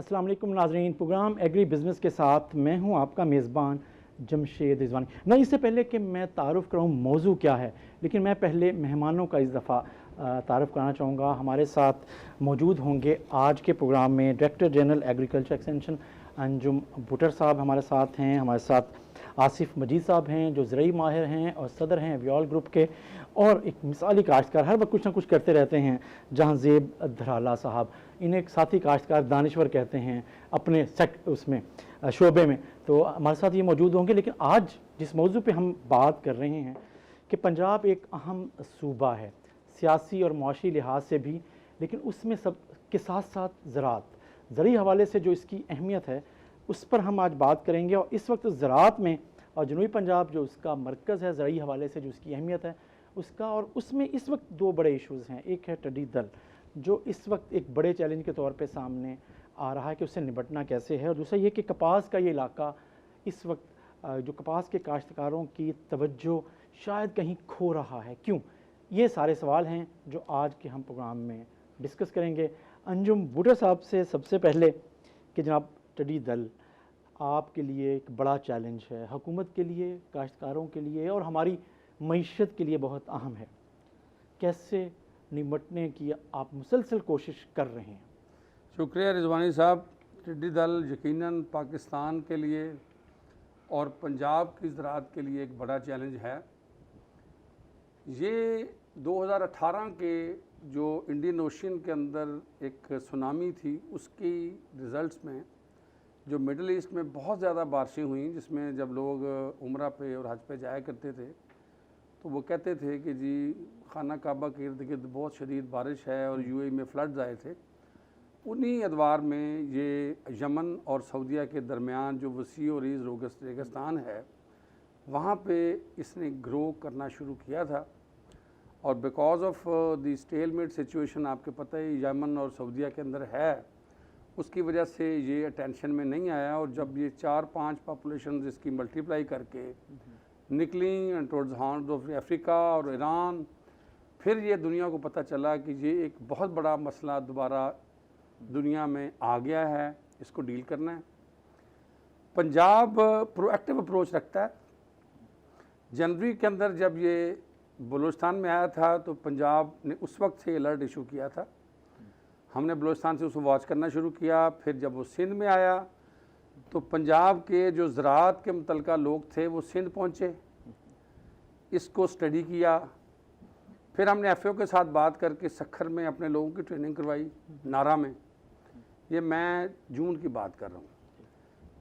अस्सलाम वालेकुम नाज़रीन। प्रोग्राम एग्री बिज़नेस के साथ मैं हूं आपका मेज़बान जमशेद रिजवानी। ना इससे पहले कि मैं तारुफ़ कराऊं मौजू क्या है, लेकिन मैं पहले मेहमानों का इस दफ़ा तारुफ़ कराना चाहूँगा। हमारे साथ मौजूद होंगे आज के प्रोग्राम में director general agriculture extension Anjum Bhuttar साहब हमारे साथ हैं। हमारे साथ आसिफ मजीद साहब हैं जो ज़रई माहिर हैं और सदर हैं व्याल ग्रुप के, और एक मिसाली काश्तकार हर वक्त कुछ ना कुछ करते रहते हैं जहांज़ेब धराला साहब। इन्हें एक साथी काश्तकार दानिश्वर कहते हैं अपने उसमें शोबे में। तो हमारे साथ ये मौजूद होंगे। लेकिन आज जिस मौजू पे हम बात कर रहे हैं कि पंजाब एक अहम सूबा है सियासी और माशी लिहाज से भी, लेकिन उसमें सब के साथ साथ ज़राई हवाले से जो इसकी अहमियत है उस पर हम आज बात करेंगे। और इस वक्त ज़राअत में और जनूबी पंजाब जो उसका मरकज़ है ज़रई हवाले से जो उसकी अहमियत है उसका, और उसमें इस वक्त दो बड़े इशूज़ हैं। एक है टिड्डी दल जो इस वक्त एक बड़े चैलेंज के तौर पे सामने आ रहा है कि उससे निपटना कैसे है, और दूसरा ये कि कपास का ये इलाका इस वक्त जो कपास के काश्तकारों की तवज्जो शायद कहीं खो रहा है, क्यों? ये सारे सवाल हैं जो आज के हम प्रोग्राम में डिस्कस करेंगे। अंजुम भुट्टर साहब से सबसे पहले कि जनाब टिड्डी दल आपके लिए एक बड़ा चैलेंज है, हुकूमत के लिए, काश्तकारों के लिए और हमारी मईशत के लिए बहुत अहम है। कैसे निपटने की आप मुसलसल कोशिश कर रहे हैं? शुक्रिया रिजवानी साहब। टिड्डी दल यकीनन पाकिस्तान के लिए और पंजाब की ज़राअत के लिए एक बड़ा चैलेंज है। ये 2018 के जो इंडियन ओशन के अंदर एक सुनामी थी उसकी रिज़ल्ट्स में जो मिडल ईस्ट में बहुत ज़्यादा बारिशें हुई, जिसमें जब लोग उम्रा पे और हज पे जाया करते थे तो वो कहते थे कि जी खाना काबा के इर्द गिर्द बहुत शदीद बारिश है और यूएई में फ्लड्स आए थे। उन्हीं अदवार में ये यमन और सऊदीया के दरमियान जो वसी और रीज़ रेगिस्तान है वहाँ पे इसने ग्रो करना शुरू किया था, और because of the stalemate situation आपके पता ही यमन और सऊदीया के अंदर है, उसकी वजह से ये अटेंशन में नहीं आया। और जब ये 4-5 पॉपुलेशन इसकी मल्टीप्लाई करके निकली टुवर्ड्स हॉर्न ऑफ अफ्रीका और ईरान, फिर ये दुनिया को पता चला कि ये एक बहुत बड़ा मसला दोबारा दुनिया में आ गया है, इसको डील करना है। पंजाब प्रोएक्टिव अप्रोच रखता है। जनवरी के अंदर जब ये बलूचिस्तान में आया था तो पंजाब ने उस वक्त से अलर्ट इशू किया था। हमने बलूचिस्तान से उसको वॉच करना शुरू किया। फिर जब वो सिंध में आया तो पंजाब के जो ज़राअत के मुतल्लिका लोग थे वो सिंध पहुँचे, इसको स्टडी किया। फिर हमने एफएओ के साथ बात करके सखर में अपने लोगों की ट्रेनिंग करवाई, नारा में। ये मैं जून की बात कर रहा हूँ।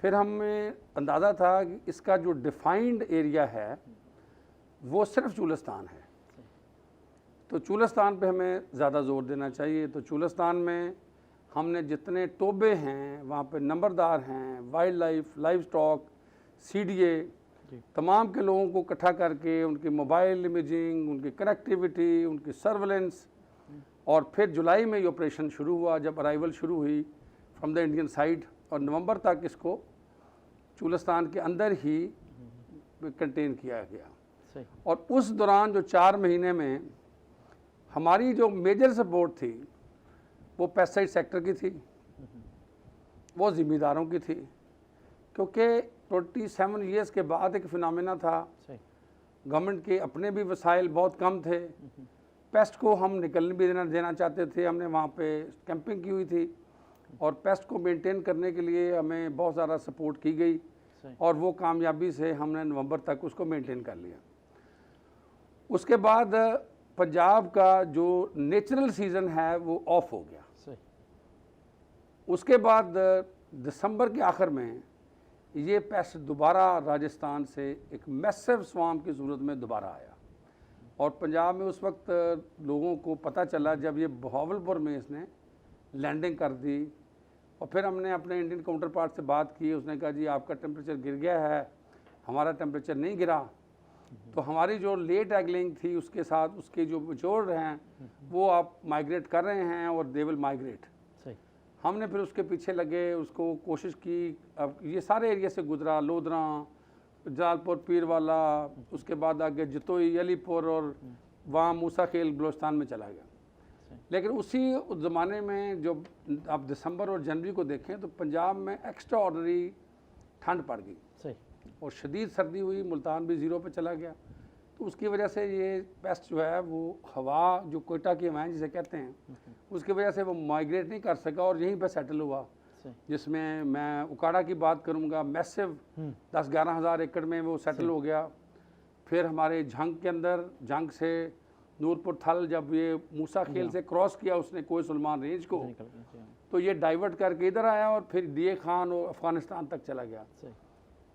फिर हमें अंदाज़ा था कि इसका जो डिफाइंड एरिया है वो सिर्फ चूलिस्तान है, तो चूलिस्तान पे हमें ज़्यादा ज़ोर देना चाहिए। तो चूलिस्तान में हमने जितने टोबे हैं वहाँ पे नंबरदार हैं, wild life, live stock, CDA, तमाम के लोगों को इकट्ठा करके उनकी मोबाइल इमेजिंग, उनकी कनेक्टिविटी, उनकी सर्वेलेंस, और फिर जुलाई में ये ऑपरेशन शुरू हुआ जब अराइवल शुरू हुई फ्रॉम द इंडियन साइड, और नवंबर तक इसको चूलिस्तान के अंदर ही कंटेन किया गया। और उस दौरान जो 4 महीने में हमारी जो मेजर सपोर्ट थी वो पेस्टिसाइड सेक्टर की थी, वो ज़िम्मेदारों की थी, क्योंकि 27 ईयर्स के बाद एक फिनोमेना था। गवर्नमेंट के अपने भी वसाइल बहुत कम थे, पेस्ट को हम निकलने भी देना चाहते थे। हमने वहाँ पे कैंपिंग की हुई थी और पेस्ट को मेंटेन करने के लिए हमें बहुत ज़्यादा सपोर्ट की गई, और वो कामयाबी से हमने नवंबर तक उसको मेंटेन कर लिया। उसके बाद पंजाब का जो नेचुरल सीज़न है वो ऑफ हो गया। उसके बाद दिसंबर के आखिर में ये पेस्ट दोबारा राजस्थान से एक मैसिव स्वाम की सूरत में दोबारा आया, और पंजाब में उस वक्त लोगों को पता चला जब ये बहावलपुर में इसने लैंडिंग कर दी। और फिर हमने अपने इंडियन काउंटर पार्ट से बात की, उसने कहा जी आपका टेम्परेचर गिर गया है, हमारा टेम्परेचर नहीं गिरा। तो हमारी जो लेट एगलिंग थी उसके साथ उसके जो जोड़ हैं वो आप माइग्रेट कर रहे हैं और दे विल माइग्रेट। हमने फिर उसके पीछे लगे, उसको कोशिश की। अब ये सारे एरिया से गुजरा, लोधरा, जालपुर, पीरवाला, उसके बाद आगे जतोई, अलीपुर, और वहाँ मूसा खेल बलूचिस्तान में चला गया। लेकिन उसी ज़माने में जो आप दिसंबर और जनवरी को देखें तो पंजाब में एक्स्ट्रा ऑर्डनरी ठंड पड़ गई सही। और शदीद सर्दी हुई, मुल्तान भी ज़ीरो पे चला गया। तो उसकी वजह से ये पेस्ट जो है वो हवा जो कोयटा की हवाएं जिसे कहते हैं, उसकी वजह से वो माइग्रेट नहीं कर सका और यहीं पे सेटल हुआ, जिसमें मैं उकाड़ा की बात करूँगा, मैसिव 10-11 हज़ार एकड़ में वो सेटल हो गया। फिर हमारे झंग के अंदर, झंग से नूरपुर थल जब ये मूसा खेल से क्रॉस किया उसने कोई सुलेमान रेंज को, तो ये डाइवर्ट करके इधर आया और फिर डीए खान और अफ़गानिस्तान तक चला गया।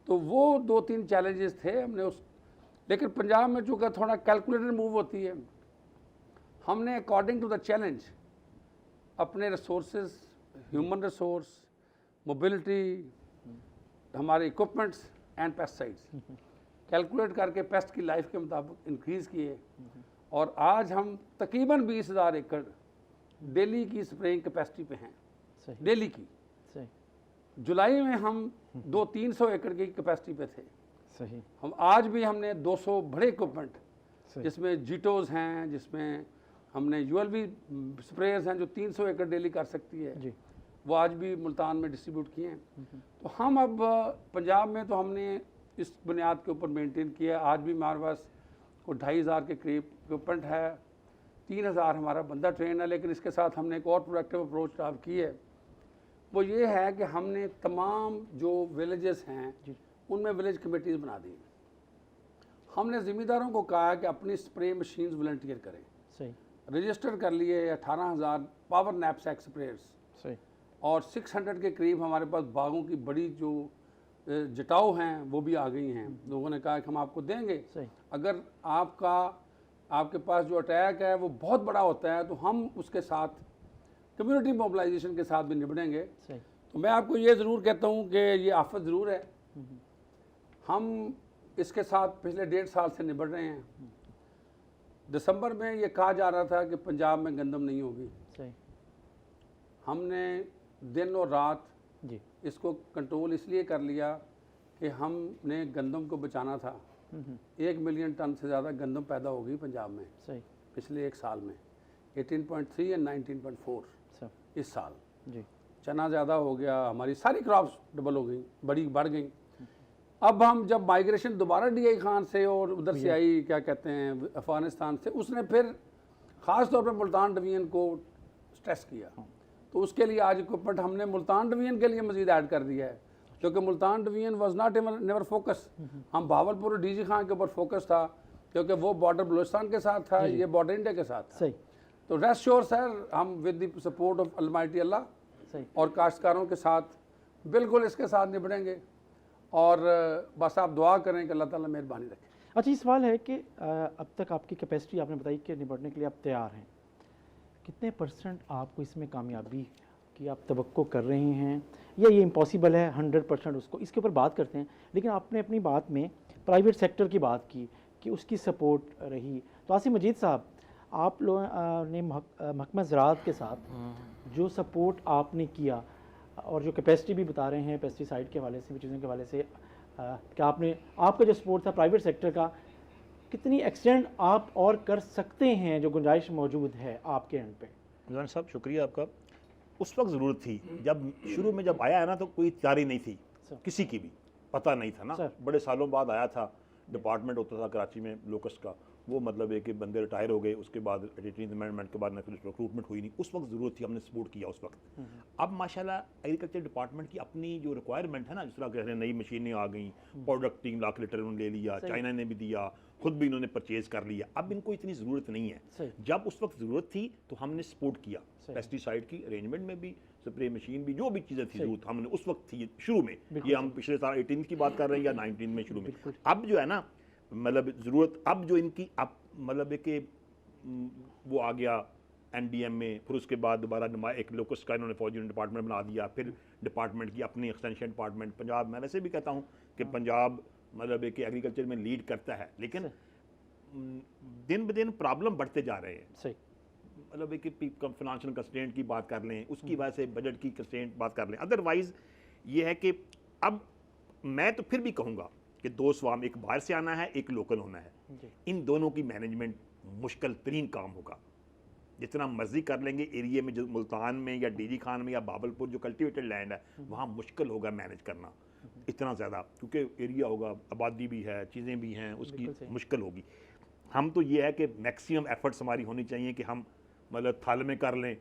तो वो 2-3 चैलेंजेस थे हमने उस, लेकिन पंजाब में चूँकि थोड़ा कैलकुलेटेड मूव होती है, हमने अकॉर्डिंग टू द चैलेंज अपने रिसोर्सेज, ह्यूमन रिसोर्स, मोबिलिटी, हमारे इक्विपमेंट्स एंड पेस्टिसाइड्स कैलकुलेट करके पेस्ट की लाइफ के मुताबिक इंक्रीज़ किए और आज हम तकरीबन 20,000 एकड़ डेली की स्प्रेइंग कैपेसिटी पे हैं, डेली की। जुलाई में हम 200-300 एकड़ की कैपेसिटी पे थे। सही। हम आज भी हमने 200 बड़े इक्विपमेंट, जिसमें जीटोज हैं, जिसमें हमने यूएलबी स्प्रेयर्स हैं जो 300 एकड़ डेली कर सकती है जी, वो आज भी मुल्तान में डिस्ट्रीब्यूट किए हैं। तो हम अब पंजाब में तो हमने इस बुनियाद के ऊपर मेंटेन किया। आज भी हमारे पास को 2,500 के करीब इक्विपमेंट है, 3,000 हमारा बंदा ट्रेन है। लेकिन इसके साथ हमने एक और प्रोडक्टिव अप्रोच आप की है, वो ये है कि हमने तमाम जो विलेजेस हैं उनमें विलेज कमेटीज़ बना दी। हमने ज़िम्मेदारों को कहा कि अपनी स्प्रे मशीन्स वॉलंटियर करें। सही। रजिस्टर कर लिए 18,000 पावर नैपसैक स्प्रेयर्स। सही। और 600 के करीब हमारे पास बागों की बड़ी जो जटाऊ हैं वो भी आ गई हैं। लोगों ने कहा कि हम आपको देंगे, अगर आपके पास जो अटैक है वो बहुत बड़ा होता है तो हम उसके साथ कम्युनिटी मोबिलाइजेशन के साथ भी निपटेंगे। तो मैं आपको ये ज़रूर कहता हूँ कि ये आफत ज़रूर है, हम इसके साथ पिछले 1.5 साल से निपट रहे हैं। दिसंबर में ये कहा जा रहा था कि पंजाब में गंदम नहीं होगी, हमने दिन और रात जी इसको कंट्रोल इसलिए कर लिया कि हमने गंदम को बचाना था। 1 मिलियन टन से ज़्यादा गंदम पैदा हो गई पंजाब में पिछले 1 साल में, 18.3 और 19.4 इस साल जी। चना ज़्यादा हो गया, हमारी सारी क्रॉप्स डबल हो गई, बढ़ गई। अब हम जब माइग्रेशन दोबारा डीआई खान से और उधर से आई, क्या कहते हैं, अफ़गानिस्तान से, उसने फिर ख़ास तौर पर मुल्तान डिवीज़न को स्ट्रेस किया। तो उसके लिए आज इक्विपमेंट हमने मुल्तान डिवीज़न के लिए मज़ीद ऐड कर दिया है, क्योंकि Multan division was not never focus. हम भावलपुर डीजी खान के ऊपर फोकस था क्योंकि वो बॉर्डर बलूचिस्तान के साथ था, ये बॉर्डर इंडिया के साथ था। तो रेस्ट श्योर सर, हम with the support of almighty Allah और काश्तकारों के साथ बिल्कुल इसके साथ निपटेंगे और बस आप दुआ करें कि अल्लाह ताला मेहरबानी रखे। अच्छा, ये सवाल है कि अब तक आपकी कैपेसिटी आपने बताई कि निपटने के लिए आप तैयार हैं, कितने % आपको इसमें कामयाबी की आप तवक्को कर रहे हैं, या ये इम्पॉसिबल है 100% उसको, इसके ऊपर बात करते हैं। लेकिन आपने अपनी बात में प्राइवेट सेक्टर की बात की कि उसकी सपोर्ट रही। तो आसिम मजीद साहब, आप लोगों ने महकमा ज़राअत के साथ जो सपोर्ट आपने किया और जो कैपेसिटी भी बता रहे हैं पेस्टिसाइड के हवाले से भी, चीज़ों के हवाले से, क्या आपका जो सपोर्ट था प्राइवेट सेक्टर का, कितनी एक्सटेंड आप और कर सकते हैं, जो गुंजाइश मौजूद है आपके एंड पे? रिजवान साहब शुक्रिया आपका। उस वक्त ज़रूरत थी, जब शुरू में जब आया है ना तो कोई तैयारी नहीं थी, किसी की भी पता नहीं था ना। बड़े सालों बाद आया था, डिपार्टमेंट होता था कराची में लोकस्ट का, वो मतलब एक कि बंदे रिटायर हो गए, उसके बाद 18th अमेंडमेंट के बाद रिक्रूटमेंट हुई नहीं। उस वक्त ज़रूरत थी, हमने सपोर्ट किया उस वक्त। अब माशाल्लाह एग्रीकल्चर डिपार्टमेंट की अपनी जो रिक्वायरमेंट है ना, जिस तरह कह रहे हैं नई मशीनें आ गई, प्रोडक्ट 3 लाख लीटर उन्होंने ले लिया, चाइना ने भी दिया, खुद भी इन्होंने परचेज कर लिया। अब इनको इतनी ज़रूरत नहीं है, जब उस वक्त ज़रूरत थी तो हमने सपोर्ट किया। पेस्टिसाइड की अरेंजमेंट में भी, स्प्रे मशीन भी, जो भी चीज़ें थी ज़रूरत हमने उस वक्त थी शुरू में। ये हम पिछले साल 18 की बात कर रहे हैं या 19 में शुरू में। अब जो है ना, मतलब ज़रूरत अब जो इनकी अब मतलब है कि वो आ गया एनडीएम में, फिर उसके बाद दोबारा एक लोकस का इन्होंने फौजी डिपार्टमेंट बना दिया, फिर डिपार्टमेंट की अपनी एक्सटेंशन डिपार्टमेंट। पंजाब, मैं वैसे भी कहता हूँ कि पंजाब मतलब है कि एग्रीकल्चर में लीड करता है, लेकिन दिन ब दिन प्रॉब्लम बढ़ते जा रहे हैं। सही, मतलब कि फाइनेंशियल कंस्ट्रेंट की बात कर लें, उसकी वजह से बजट की कंस्ट्रेंट बात कर लें। अदरवाइज ये है कि अब मैं तो फिर भी कहूँगा कि 2 स्वाम, एक बाहर से आना है, एक लोकल होना है। इन दोनों की मैनेजमेंट मुश्किल तरीन काम होगा। जितना मर्जी कर लेंगे एरिया में, जो मुल्तान में या डीजी खान में या बाबलपुर जो कल्टिवेटेड लैंड है वहाँ मुश्किल होगा मैनेज करना इतना ज़्यादा, क्योंकि एरिया होगा, आबादी भी है, चीज़ें भी हैं, उसकी मुश्किल होगी। हम तो ये है कि मैक्सिमम एफर्ट्स हमारी होनी चाहिए कि हम मतलब थाल में कर लें,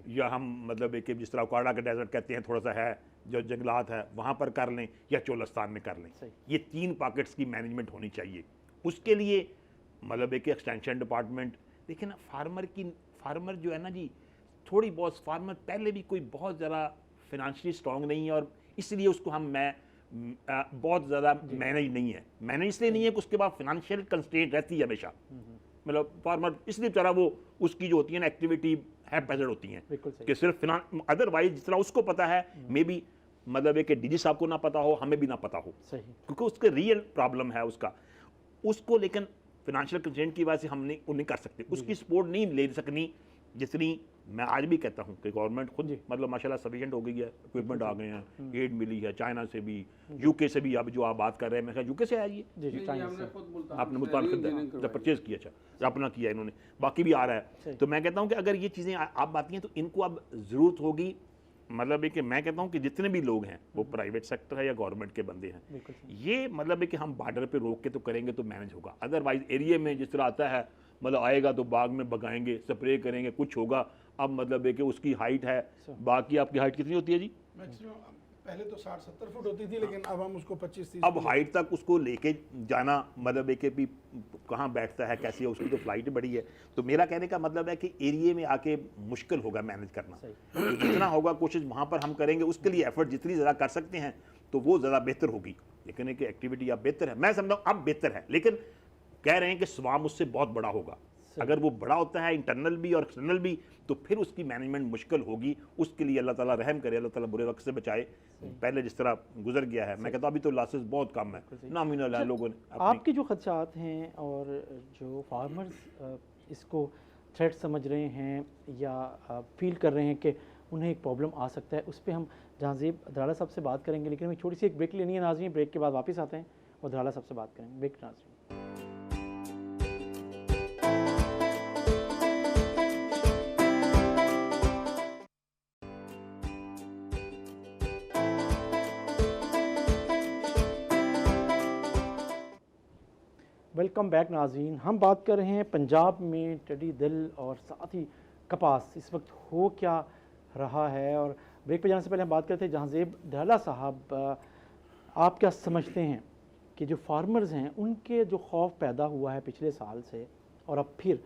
या हम मतलब एक जिस तरह काड़ा का डेजर्ट कहते हैं थोड़ा सा है जो जंगलात है वहाँ पर कर लें, या चोलस्तान में कर लें। ये 3 पॉकेट्स की मैनेजमेंट होनी चाहिए। उसके लिए मतलब एक एक्सटेंशन डिपार्टमेंट, देखिए ना फार्मर जो है ना जी, थोड़ी बहुत फार्मर पहले भी कोई बहुत ज़्यादा फिनंशियली स्ट्रॉन्ग नहीं है, और इसलिए उसको बहुत ज़्यादा मैनेज नहीं है। मैनेज इसलिए नहीं है कि उसके बाद फिनंशियल कंस्ट्रेंट रहती है हमेशा, मतलब फार्मर इसलिए बेचारा वो उसकी जो होती है ना एक्टिविटी है पैसेड होती हैं कि सिर्फ अदरवाइज जिस तरह उसको पता है मे बी मतलब एक डीजी साहब को ना पता हो, हमें भी ना पता हो, क्योंकि उसके रियल प्रॉब्लम है उसको लेकिन फिनंशियल कंस्ट्रेंट की वजह से हम नहीं कर सकते, उसकी सपोर्ट नहीं ले सकनी जितनी मैं आज भी कहता हूँ कि गवर्नमेंट खुद मतलब माशाल्लाह सफिशिएंट हो गई है, इक्विपमेंट आ गए हैं, एड मिली है चाइना से भी, यूके से भी। अब जो आप बात कर रहे हैं मैं यूके से आई है, आपने मुल्तान खुद परचेज किया, अच्छा अपना किया इन्होंने, बाकी भी आ रहा है। तो मैं कहता हूँ कि अगर ये चीज़ें आप आती हैं तो इनको अब ज़रूरत होगी, मतलब है कि मैं कहता हूँ कि जितने भी लोग हैं वो प्राइवेट सेक्टर है या गवर्नमेंट के बंदे हैं, ये मतलब है कि हम बॉर्डर पे रोक के तो करेंगे तो मैनेज होगा। अदरवाइज एरिया में जिस तरह आता है मतलब आएगा तो बाग में भगाएंगे, स्प्रे करेंगे, कुछ होगा। अब मतलब है कि उसकी हाइट है, बाग की आपकी हाइट कितनी होती है जी? मैक्सिमम पहले तो 60-70 फुट होती थी, लेकिन अब हम उसको 25-30 अब हाइट तक उसको लेके जाना मतलब है कि भी कहाँ बैठता है कैसी है, उसकी तो फ्लाइट बड़ी है। तो मेरा कहने का मतलब है कि एरिया में आके मुश्किल होगा मैनेज करना, तो जितना होगा कोशिश वहाँ पर हम करेंगे, उसके लिए एफर्ट जितनी ज़्यादा कर सकते हैं तो वो ज़्यादा बेहतर होगी। लेकिन एक एक्टिविटी अब बेहतर है, मैं समझता हूँ अब बेहतर है, लेकिन कह रहे हैं कि स्वाम उससे बहुत बड़ा होगा। अगर वो बड़ा होता है इंटरनल भी और एक्सटर्नल भी, तो फिर उसकी मैनेजमेंट मुश्किल होगी। उसके लिए अल्लाह ताला रहम करे, अल्लाह ताला बुरे वक्त से बचाए। पहले जिस तरह गुजर गया है, मैं कहता हूँ अभी तो लॉसेस बहुत कम है, नॉमिनल है। लोगों ने आपके जो खदशात हैं और जो फार्मर्स इसको थ्रेट समझ रहे हैं या फील कर रहे हैं कि उन्हें एक प्रॉब्लम आ सकता है, उस पर हम जहांज़ेब दराला साहब से बात करेंगे। लेकिन हमें छोटी सी एक ब्रेक लेनी है नाज़रीन, ब्रेक के बाद वापस आते हैं और दराला साहब से बात करेंगे। ब्रेक नाज़रीन। वेलकम बैक नाज़रीन। हम बात कर रहे हैं पंजाब में टिड्डी दल और साथ ही कपास इस वक्त हो क्या रहा है। और ब्रेक पे जाने से पहले हम बात करते हैं जहांज़ेब दराला साहब, आप क्या समझते हैं कि जो फार्मर्स हैं उनके जो खौफ पैदा हुआ है पिछले साल से और अब फिर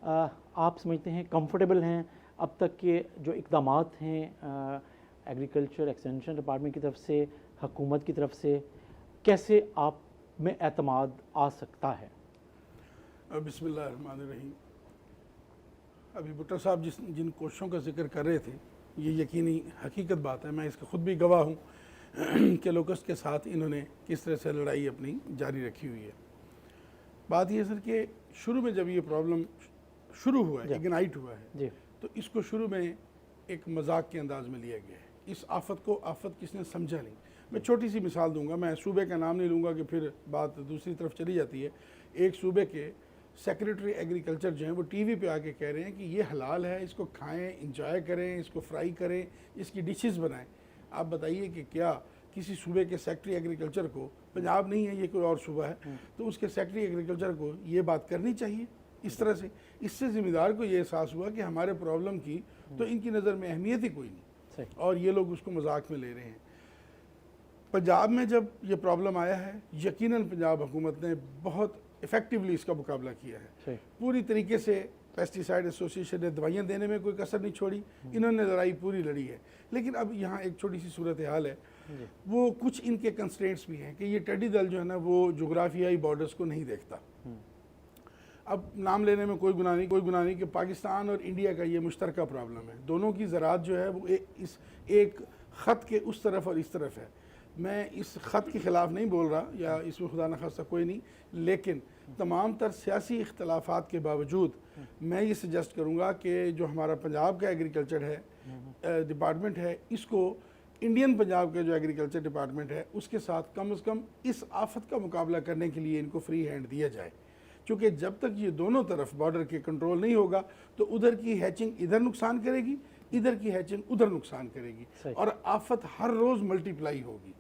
आप समझते हैं कंफर्टेबल हैं अब तक के जो इक़दामात हैं एग्रीकल्चर एक्सटेंशन डिपार्टमेंट की तरफ से, हुकूमत की तरफ से, कैसे आप में एतमाद आ सकता है? बिस्मिल्लाहिर्रहमानिर्रहीम। अभी भुट्टो साहब जिन कोशिशों का जिक्र कर रहे थे, ये यकीनी हकीकत बात है, मैं इसका ख़ुद भी गवाह हूँ कि लोकस्ट के साथ इन्होंने किस तरह से लड़ाई अपनी जारी रखी हुई है। बात यह सर कि शुरू में जब ये प्रॉब्लम शुरू हुआ है, इग्नाइट हुआ है, तो इसको शुरू में एक मजाक के अंदाज में लिया गया है। इस आफत को आफत किसने समझा नहीं। मैं छोटी सी मिसाल दूंगा, मैं सूबे का नाम नहीं लूँगा कि फिर बात दूसरी तरफ चली जाती है। एक सूबे के सेक्रेटरी एग्रीकल्चर जो हैं वो टीवी पे आके कह रहे हैं कि ये हलाल है, इसको खाएं, इंजॉय करें, इसको फ्राई करें, इसकी डिशेस बनाएं। आप बताइए कि क्या किसी सूबे के सेक्रेटरी एग्रीकल्चर को, पंजाब नहीं है ये कोई और सूबा है, तो उसके सेक्रेटरी एग्रीकल्चर को ये बात करनी चाहिए इस तरह से? इससे ज़िम्मेदार को ये एहसास हुआ कि हमारे प्रॉब्लम की तो इनकी नज़र में अहमियत ही कोई नहीं, और ये लोग उसको मजाक में ले रहे हैं। पंजाब में जब ये प्रॉब्लम आया है, यकीनन पंजाब हुकूमत ने बहुत इफ़ेक्टिवली इसका मुकाबला किया है। पूरी तरीके से पेस्टिसाइड एसोसिएशन ने दवाइयाँ देने में कोई कसर नहीं छोड़ी, इन्होंने लड़ाई पूरी लड़ी है। लेकिन अब यहाँ एक छोटी सी सूरत हाल है, वो कुछ इनके कंस्ट्रेंट्स भी हैं कि ये टिड्डी दल जो है ना वो जोग्राफियाई बॉर्डर्स को नहीं देखता। अब नाम लेने में कोई गुनाह नहीं कि पाकिस्तान और इंडिया का ये मुश्तरका प्रॉब्लम है। दोनों की ज़राअत जो है वो इस एक ख़त के उस तरफ और इस तरफ है। मैं इस ख़त के ख़िलाफ़ नहीं बोल रहा, या इसमें खुदा न खास्ता कोई नहीं, लेकिन तमाम तर सियासी इख्तलाफात के बावजूद मैं ये सजेस्ट करूँगा कि जो हमारा पंजाब का एग्रीकल्चर है डिपार्टमेंट है, इसको इंडियन पंजाब का जो एग्रीकल्चर डिपार्टमेंट है उसके साथ कम से कम इस आफत का मुकाबला करने के लिए इनको फ्री हैंड दिया जाए। क्योंकि जब तक ये दोनों तरफ बॉर्डर के कंट्रोल नहीं होगा तो उधर की हैचिंग इधर नुकसान करेगी, इधर की हैचिंग उधर नुकसान करेगी और आफत हर रोज़ मल्टीप्लाई होगी।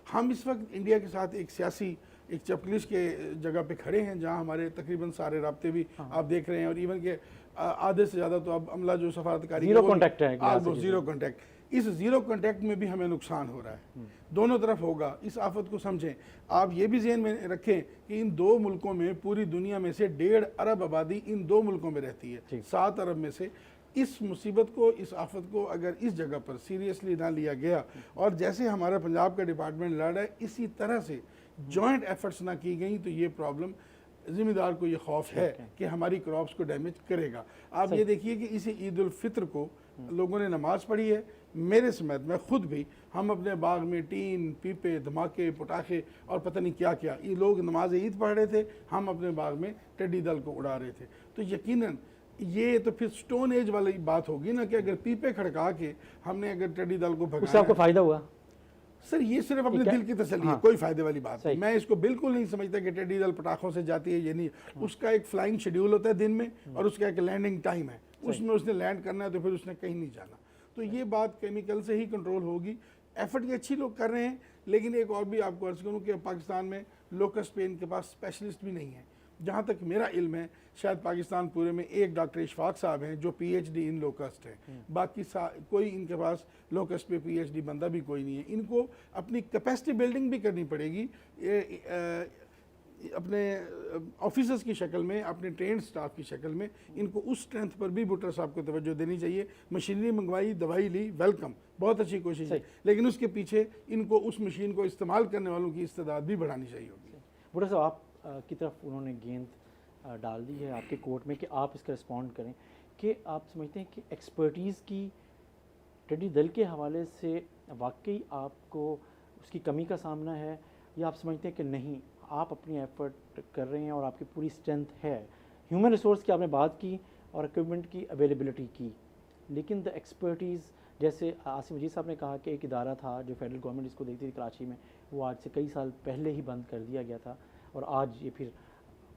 हम इस वक्त इंडिया के साथ एक सियासी एक चपकलिश के जगह पे खड़े हैं जहां हमारे तकरीबन सारे राब्ते भी आप देख रहे हैं और इवन के आधे से ज़्यादा तो अब अमला जो सफारतकारी जीरो कॉन्टैक्ट है, ऑलमोस्ट जीरो कॉन्टैक्ट। इस जीरो कॉन्टैक्ट में भी हमें नुकसान हो रहा है, दोनों तरफ होगा। इस आफत को समझें। आप ये भी ज़हन में रखें कि इन दो मुल्कों में पूरी दुनिया में से 1.5 अरब आबादी इन दो मुल्कों में रहती है, 7 अरब में से। इस मुसीबत को, इस आफत को अगर इस जगह पर सीरियसली ना लिया गया और जैसे हमारा पंजाब का डिपार्टमेंट लड़ रहा है इसी तरह से जॉइंट एफर्ट्स ना की गई तो ये प्रॉब्लम ज़िम्मेदार को ये खौफ है कि हमारी क्रॉप्स को डैमेज करेगा। आप ये देखिए कि इसी ईद उल फित्र को लोगों ने नमाज़ पढ़ी है, मेरे समेत मैं खुद भी, हम अपने बाग में टीन, पीपे, धमाके, पटाखे और पता नहीं क्या क्या, ये लोग नमाज ईद पढ़ रहे थे, हम अपने बाग में टिड्डी दल को उड़ा रहे थे। तो यकीनन ये तो फिर स्टोन एज वाली बात होगी ना कि अगर पीपे खड़का के हमने अगर टिड्डी दल को भगाया, उससे आपको फायदा हुआ? सर ये सिर्फ अपने दिल की तसल्ली है, कोई फायदे वाली बात नहीं। मैं इसको बिल्कुल नहीं समझता कि टिड्डी दल पटाखों से जाती है, ये नहीं। उसका एक फ्लाइंग शेड्यूल होता है दिन में और उसका एक लैंडिंग टाइम है, उसमें उसने लैंड करना है तो फिर उसने कहीं नहीं जाना। तो ये बात केमिकल से ही कंट्रोल होगी। एफर्ट ये अच्छी लोग कर रहे हैं, लेकिन एक और भी आपको अर्ज करूँ कि पाकिस्तान में लोकस्ट पेन के पास स्पेशलिस्ट भी नहीं है। जहाँ तक मेरा इल्म है शायद पाकिस्तान पूरे में एक डॉक्टर इशफाक साहब हैं जो पीएचडी इन लोकस्ट हैं, बाकी कोई इनके पास लोकस्ट पे पीएचडी बंदा भी कोई नहीं है। इनको अपनी कैपेसिटी बिल्डिंग भी करनी पड़ेगी अपने ऑफिसर्स की शक्ल में, अपने ट्रेंड स्टाफ की शक्ल में। इनको उस स्ट्रेंथ पर भी भुट्टर साहब को तवज्जो देनी चाहिए। मशीनरी मंगवाई, दवाई ली, वेलकम, बहुत अच्छी कोशिश है, लेकिन उसके पीछे इनको उस मशीन को इस्तेमाल करने वालों की इस्तेदाद भी बढ़ानी चाहिए होगी। भुट्टर साहब, आप की तरफ उन्होंने गेंद डाल दी है आपके कोर्ट में कि आप इसका रिस्पॉन्ड करें, कि आप समझते हैं कि एक्सपर्टीज़ की टिड्डी दल के हवाले से वाकई आपको उसकी कमी का सामना है, या आप समझते हैं कि नहीं, आप अपनी एफर्ट कर रहे हैं और आपकी पूरी स्ट्रेंथ है? ह्यूमन रिसोर्स की आपने बात की और इक्विपमेंट की अवेलेबिलिटी की, लेकिन द एक्सपर्टीज़, जैसे आसिम मजीद साहब ने कहा कि एक इदारा था जो फेडरल गवर्नमेंट इसको देखती थी कराची में, वो आज से कई साल पहले ही बंद कर दिया गया था और आज ये फिर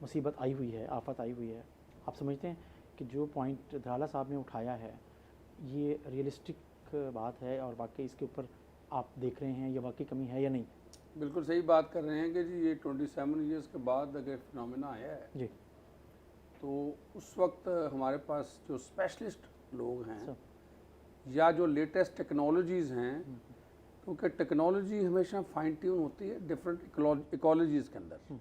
मुसीबत आई हुई है, आफत आई हुई है। आप समझते हैं कि जो पॉइंट धराला साहब ने उठाया है ये रियलिस्टिक बात है और वाकई इसके ऊपर आप देख रहे हैं, ये वाकई कमी है या नहीं? बिल्कुल सही बात कर रहे हैं कि जी ये 27 ईयर्स के बाद अगर फिनोमेना आया है जी, तो उस वक्त हमारे पास जो स्पेशलिस्ट लोग हैं या जो लेटेस्ट टेक्नोलॉजीज़ हैं, क्योंकि टेक्नोलॉजी हमेशा फाइन ट्यून होती है डिफरेंट इकोलॉजीज़ के अंदर।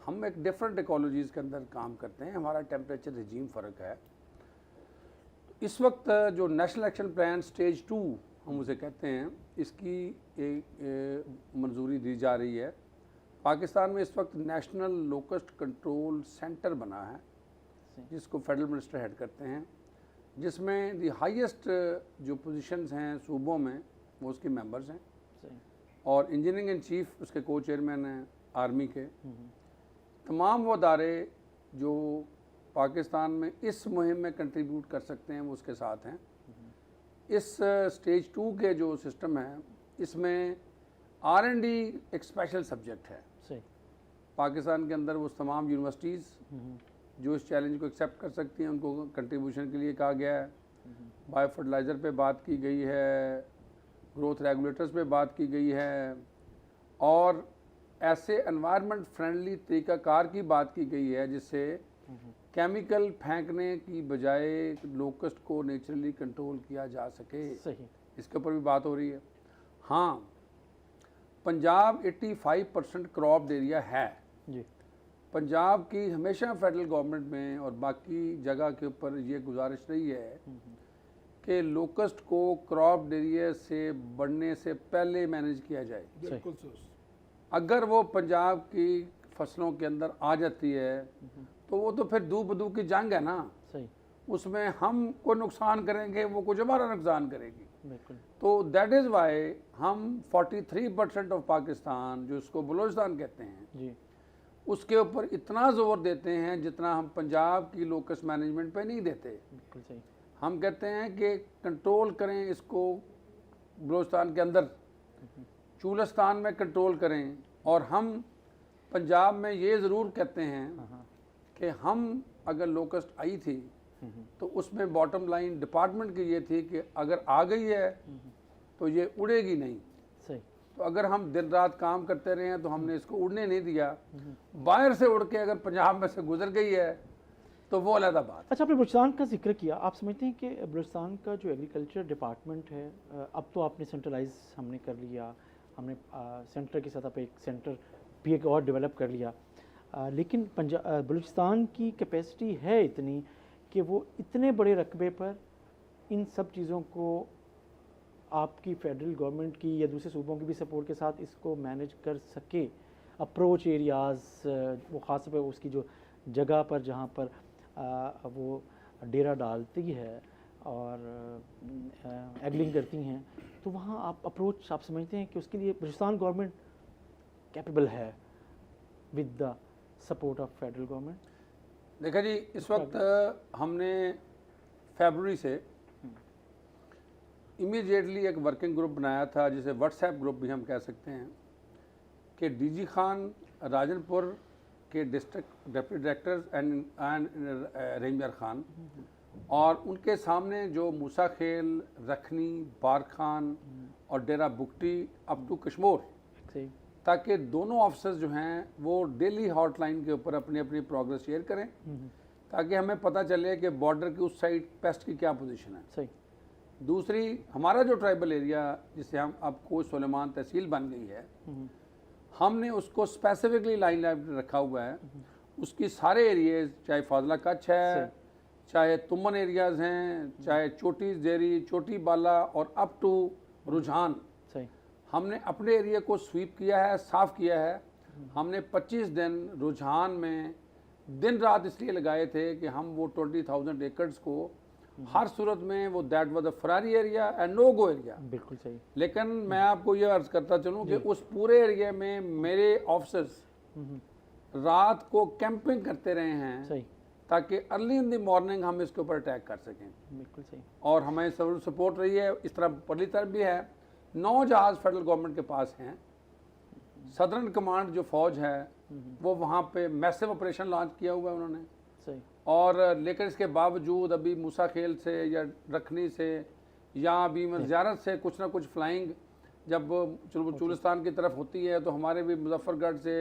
हम एक डिफरेंट इकोलॉजीज़ के अंदर काम करते हैं, हमारा टेम्परेचर रिजीम फ़र्क है। इस वक्त जो नेशनल एक्शन प्लान स्टेज 2 हम उसे कहते हैं, इसकी एक मंजूरी दी जा रही है। पाकिस्तान में इस वक्त नेशनल लोकस्ट कंट्रोल सेंटर बना है जिसको फेडरल मिनिस्टर हेड करते हैं, जिसमें दी हाईएस्ट जो पोजीशंस हैं सूबों में वो उसके मेंबर्स हैं, और इंजीनियरिंग इन चीफ उसके को चेयरमैन हैं आर्मी के। तमाम वो अदारे जो पाकिस्तान में इस मुहिम में कंट्रीब्यूट कर सकते हैं वो उसके साथ हैं। इस स्टेज 2 के जो सिस्टम है इसमें R&D एक स्पेशल सब्जेक्ट है। पाकिस्तान के अंदर वो तमाम यूनिवर्सिटीज़ जो इस चैलेंज को एक्सेप्ट कर सकती हैं उनको कंट्रीब्यूशन के लिए कहा गया है। बायो फर्टिलाइज़र पे बात की गई है, ग्रोथ रेगुलेटर्स पे बात की गई है, और ऐसे एनवायरनमेंट फ्रेंडली तरीक़ाकार की बात की गई है जिससे केमिकल फेंकने की बजाय लोकस्ट को नेचुरली कंट्रोल किया जा सके। सही, इसके ऊपर भी बात हो रही है। हाँ, पंजाब 85% क्रॉप एरिया है जी। पंजाब की हमेशा फेडरल गवर्नमेंट में और बाकी जगह के ऊपर ये गुजारिश रही है कि लोकस्ट को क्रॉप एरिया से बढ़ने से पहले मैनेज किया जाए। बिल्कुल। अगर वो पंजाब की फसलों के अंदर आ जाती है तो वो तो फिर दू बदू की जंग है ना। सही, उसमें हम को नुकसान करेंगे, वो कुछ हमारा नुकसान करेगी। बिल्कुल। तो दैट इज़ वाई हम 43% ऑफ पाकिस्तान जो इसको बलूचिस्तान कहते हैं जी, उसके ऊपर इतना ज़ोर देते हैं जितना हम पंजाब की लोकस मैनेजमेंट पे नहीं देते। बिल्कुल सही। हम कहते हैं कि कंट्रोल करें इसको बलूचिस्तान के अंदर, चूलस्तान में कंट्रोल करें, और हम पंजाब में ये ज़रूर कहते हैं कि हम अगर लोकस्ट आई थी तो उसमें बॉटम लाइन डिपार्टमेंट की ये थी कि अगर आ गई है तो ये उड़ेगी नहीं। सही। तो अगर हम दिन रात काम करते रहे हैं तो हमने इसको उड़ने नहीं दिया। बाहर से उड़ के अगर पंजाब में से गुजर गई है तो वो अलग बात। अच्छा, आपने बलूचिस्तान का जिक्र किया, आप समझते हैं कि बलूचिस्तान का जो एग्रीकल्चर डिपार्टमेंट है, अब तो आपने सेंट्रलाइज हमने कर लिया, हमने सेंटर की सतह पे एक सेंटर भी एक और डेवलप कर लिया, लेकिन बलूचिस्तान की कैपेसिटी है इतनी कि वो इतने बड़े रकबे पर इन सब चीज़ों को आपकी फेडरल गवर्नमेंट की या दूसरे सूबों की भी सपोर्ट के साथ इसको मैनेज कर सके। अप्रोच एरियाज़, वो ख़ास तौर पर उसकी जो जगह पर जहाँ पर वो डेरा डालती है और एग्लिंग करती हैं, तो वहाँ आप अप्रोच आप समझते हैं कि उसके लिए बलूचिस्तान गवर्नमेंट कैपेबल है with the support of federal government? देखा जी, इस वक्त हमने फरवरी से इमीडिएटली एक वर्किंग ग्रुप बनाया था, जिसे व्हाट्सएप ग्रुप भी हम कह सकते हैं, कि डीजी खान राजनपुर के district deputy directors and ranger Khan और उनके सामने जो मूसा खेल, रखनी, बार खान और डेरा बुकटी अप टू कश्मोर, ताकि दोनों ऑफिसर्स जो हैं वो डेली हॉटलाइन के ऊपर अपनी अपनी प्रोग्रेस शेयर करें, ताकि हमें पता चले कि बॉर्डर की उस साइड पेस्ट की क्या पोजीशन है। सही। दूसरी, हमारा जो ट्राइबल एरिया जिसे हम अब कोच सुलेमान तहसील बन गई है, हमने उसको स्पेसिफिकली लाइन रखा हुआ है। उसकी सारे एरियाज, चाहे फाजला कच्छ है, चाहे तुमन एरियाज़ हैं, चाहे चोटी जेरी, चोटी बाला और अप टू रुझान, हमने अपने एरिया को स्वीप किया है, साफ़ किया है। हमने 25 दिन रुझान में दिन रात इसलिए लगाए थे कि हम वो 20,000 एकड़्स को हर सूरत में वो दैट वाज द फरारी area and no go area. बिल्कुल सही। लेकिन मैं आपको ये अर्ज करता चलूँ कि उस पूरे एरिया में मेरे ऑफिसर्स रात को कैंपिंग करते रहे हैं, सही, ताकि अर्ली इन द मॉर्निंग हम इसके ऊपर अटैक कर सकें। बिल्कुल सही। और हमें सपोर्ट रही है। इस तरह पहली तरफ भी है, 9 जहाज़ फेडरल गवर्नमेंट के पास हैं। सदर्न कमांड जो फौज है वो वहाँ पे मैसिव ऑपरेशन लॉन्च किया हुआ है उन्होंने। सही। और लेकिन इसके बावजूद अभी मूसा खेल से या रखनी से या अभी ज़ियारत से कुछ ना कुछ फ्लाइंग जब चुलिस्तान की तरफ होती है तो हमारे भी मुजफ्फरगढ़ से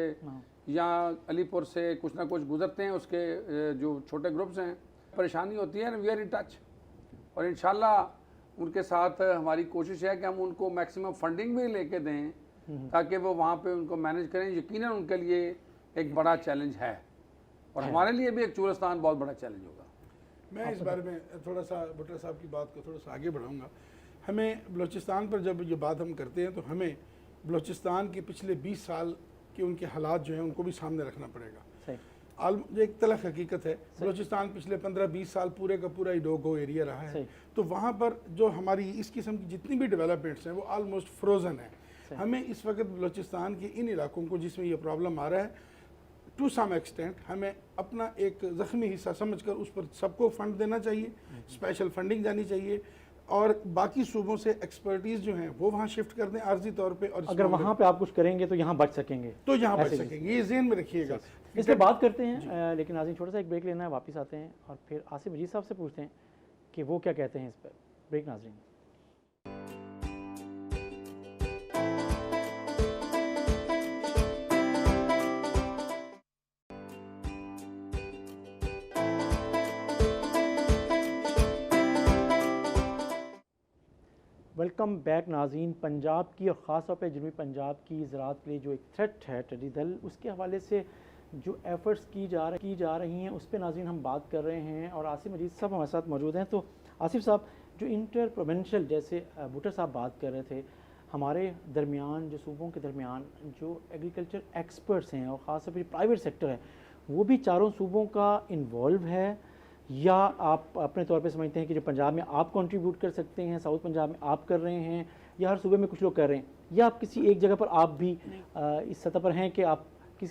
या अलीपुर से कुछ ना कुछ गुजरते हैं, उसके जो छोटे ग्रुप्स हैं, परेशानी होती है। वी आर इन टच और इंशाल्लाह उनके साथ हमारी कोशिश है कि हम उनको मैक्सिमम फंडिंग भी लेके दें ताकि वो वहाँ पे उनको मैनेज करें। यकीनन उनके लिए एक बड़ा चैलेंज है और हमारे लिए भी एक चुलिस्तान बहुत बड़ा चैलेंज होगा। मैं इस बारे में थोड़ा सा भुट्टो साहब की बात को थोड़ा सा आगे बढ़ाऊंगा। हमें बलूचिस्तान पर जब ये बात हम करते हैं तो हमें बलूचिस्तान के पिछले 20 साल के उनके हालात जो हैं उनको भी सामने रखना पड़ेगा। एक तलख हकीकत है, बलूचिस्तान पिछले 15-20 साल पूरे का पूरा डोगो एरिया रहा है, तो वहाँ पर जो हमारी इस किस्म की जितनी भी डेवलपमेंट्स हैं वो ऑलमोस्ट फ्रोजन है। हमें इस वक्त बलूचिस्तान के इन इलाकों को जिसमें ये प्रॉब्लम आ रहा है, टू सम एक्सटेंट हमें अपना एक ज़ख्मी हिस्सा समझकर उस पर सबको फंड देना चाहिए, स्पेशल फंडिंग जानी चाहिए और बाकी सूबों से एक्सपर्टीज़ जो हैं वो वहाँ शिफ्ट कर दें आर्जी तौर पे। और अगर वहाँ पे आप कुछ करेंगे तो यहाँ बच सकेंगे, तो यहाँ बच सकेंगे, ये ज़हन में रखिएगा। इस पर बात करते हैं, लेकिन नाज़रीन छोटा सा एक ब्रेक लेना है, वापस आते हैं और फिर आसिफ मजीद साहब से पूछते हैं कि वो क्या कहते हैं इस पर। ब्रेक नाज़रीन। वेलकम बैक नाज़रीन। पंजाब की और ख़ास तौर पे जनूबी पंजाब की ज़राअत के लिए जो एक थ्रेट है टिड्डी दल, उसके हवाले से जो एफ़र्ट्स की जा रही हैं उस पर नाज़रीन हम बात कर रहे हैं और आसिफ मजीद साहब हमारे साथ मौजूद हैं। तो आसिफ साहब, जो इंटर प्रोविंशियल, जैसे भुट्टो साहब बात कर रहे थे, हमारे दरमियान जो सूबों के दरमियान जो एग्रीकल्चर एक्सपर्ट्स हैं और ख़ास तौर पर प्राइवेट सेक्टर है वो भी चारों सूबों का इन्वॉल्व है, या आप अपने तौर पे समझते हैं कि जो पंजाब में आप कंट्रीब्यूट कर सकते हैं, साउथ पंजाब में आप कर रहे हैं, या हर सूबे में कुछ लोग कर रहे हैं, या आप किसी एक जगह पर आप भी इस सतह पर हैं कि आप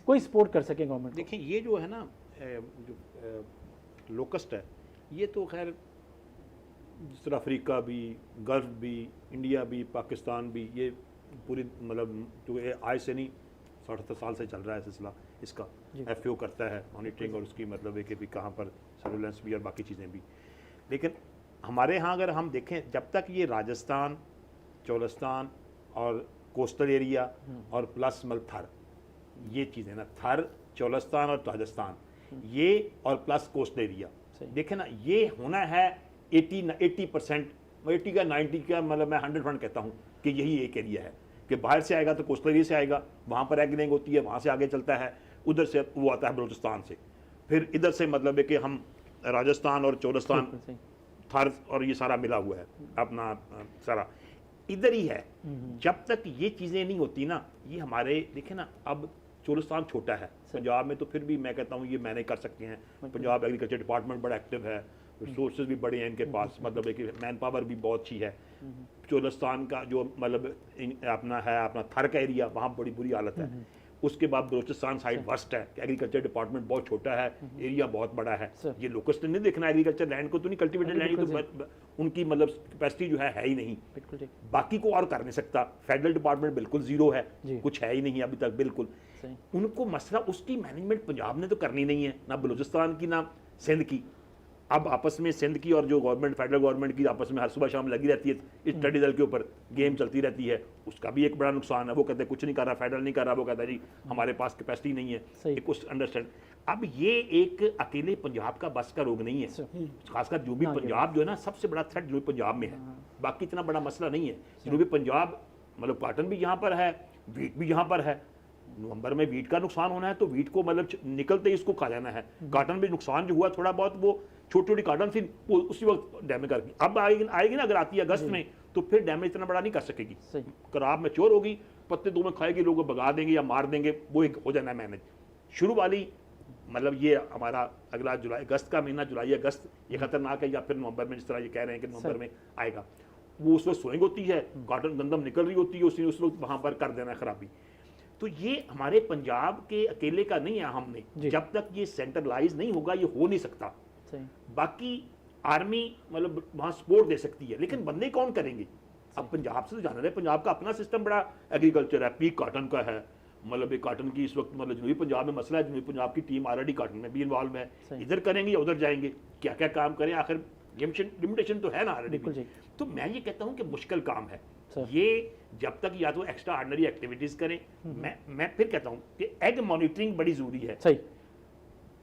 कोई सपोर्ट कर सकें गवर्नमेंट? देखिए, ये जो है ना जो लोकस्ट है, ये तो खैर जिस तरह अफ्रीका भी, गल्फ भी, इंडिया भी, पाकिस्तान भी, ये पूरी मतलब जो आज से नहीं 60-70 साल से चल रहा है सिलसिला इसका। FAO करता है मॉनिटरिंग और उसकी मतलब है कि भी कहाँ पर सर्विलेंस भी और बाकी चीज़ें भी। लेकिन हमारे यहाँ अगर हम देखें, जब तक ये राजस्थान, चोलिस्तान और कोस्टल एरिया और प्लस थर, ये चीज़ें ना, थर, चोलिस्तान और राजस्थान, ये और प्लस कोस्टल एरिया, देखें ना, ये होना है 80%, 80 का 90 का, मतलब मैं 100% कहता हूँ कि यही एक एरिया है कि बाहर से आएगा तो कोस्टल एरिया से आएगा, वहाँ पर एग्रिंग होती है, वहाँ से आगे चलता है, उधर से वो आता है बलूचिस्तान से, फिर इधर से मतलब है कि हम राजस्थान और चोलिस्तान, थर और ये सारा मिला हुआ है अपना सारा इधर ही है। जब तक ये चीज़ें नहीं होती ना, ये हमारे देखें ना, अब चोलिस्तान छोटा है, पंजाब में तो फिर भी मैं कहता हूँ ये मैनेज कर सकते हैं। पंजाब एग्रीकल्चर डिपार्टमेंट बड़ा एक्टिव है, रिसोर्सेज भी बड़े हैं इनके पास, मतलब है कि मैन पावर भी बहुत अच्छी है। चोलिस्तान का जो मतलब अपना है, अपना थर का एरिया, वहाँ बड़ी बुरी हालत है। उसके बाद बलूचिस्तान साइड वर्स्ट है, एग्रीकल्चर डिपार्टमेंट बहुत छोटा है, एरिया बहुत बड़ा है। ये लोकस्ट नहीं देखना, एग्रीकल्चर लैंड को तो नहीं, कल्टिवेटेड लैंड तो उनकी मतलब कैपेसिटी जो है ही नहीं, बाकी को और कर नहीं सकता। फेडरल डिपार्टमेंट बिल्कुल जीरो है, कुछ है ही नहीं अभी तक बिल्कुल। उनको मसला उसकी मैनेजमेंट पंजाब ने तो करनी नहीं है, ना बलूचिस्तान की ना सिंध की। अब आपस में सिंध की और जो गवर्नमेंट, फेडरल गवर्नमेंट की आपस में हर सुबह शाम लगी रहती है, इस स्टडी दल के ऊपर गेम चलती रहती है। उसका भी एक बड़ा नुकसान है, वो कहते हैं कुछ नहीं कर रहा, फेडरल नहीं कर रहा, वो कहता है जी हमारे पास कैपेसिटी नहीं है, एक कुछ अंडरस्टैंड। अब ये एक अकेले पंजाब का बस का रोग नहीं है, खासकर जनूबी पंजाब जो है ना, सबसे बड़ा थ्रेट जनूबी पंजाब में है, बाकी इतना बड़ा मसला नहीं है। जनूबी पंजाब मतलब कॉटन भी यहाँ पर है, वीट भी यहाँ पर है। नवंबर में वीट का नुकसान होना है तो वीट को मतलब निकलते ही इसको खा जाना है। कॉटन भी नुकसान जो हुआ थोड़ा बहुत, वो छोटी छोटी कॉटन थी, वो उसी वक्त डैमेज कर गई। अब आएगी ना, अगर आती है अगस्त में, तो फिर डैमेज इतना बड़ा नहीं कर सकेगी। खराब मैच्योर होगी, पत्ते दो में खाएगी, लोग भगा देंगे या मार देंगे, वो एक हो जाना है मैनेज। शुरू वाली मतलब ये हमारा अगला जुलाई अगस्त का महीना, जुलाई अगस्त, ये खतरनाक है, या फिर नवंबर में जिस तरह ये कह रहे हैं कि नवंबर में आएगा, वो उस वक्त सोइंग होती है, कॉटन गंदम निकल रही होती है, उस वक्त वहाँ पर कर देना है खराबी। तो ये हमारे पंजाब के अकेले का नहीं है, हमने जब तक ये सेंट्रलाइज नहीं होगा ये हो नहीं सकता। बाकी आर्मी मतलब वहाँ सपोर्ट दे सकती है, लेकिन बंदे कौन करेंगे? अब पंजाब से तो जाना है, पंजाब का अपना सिस्टम बड़ा एग्रीकल्चर है, पीक कॉटन का है, मतलब एक कॉटन की इस वक्त मतलब जनूबी पंजाब में मसला है, जनूबी पंजाब की टीम ऑलरेडी कॉटन में भी इन्वॉल्व है, इधर करेंगे या उधर जाएंगे, क्या क्या काम करें, आखिर लिमिटेशन तो है ना ऑलरेडी। तो मैं ये कहता हूँ कि मुश्किल काम है ये, जब तक या तो एक्स्ट्रा ऑर्डिनरी एक्टिविटीज करें। मैं फिर कहता हूँ कि एग मॉनिटरिंग बड़ी जरूरी है, सही,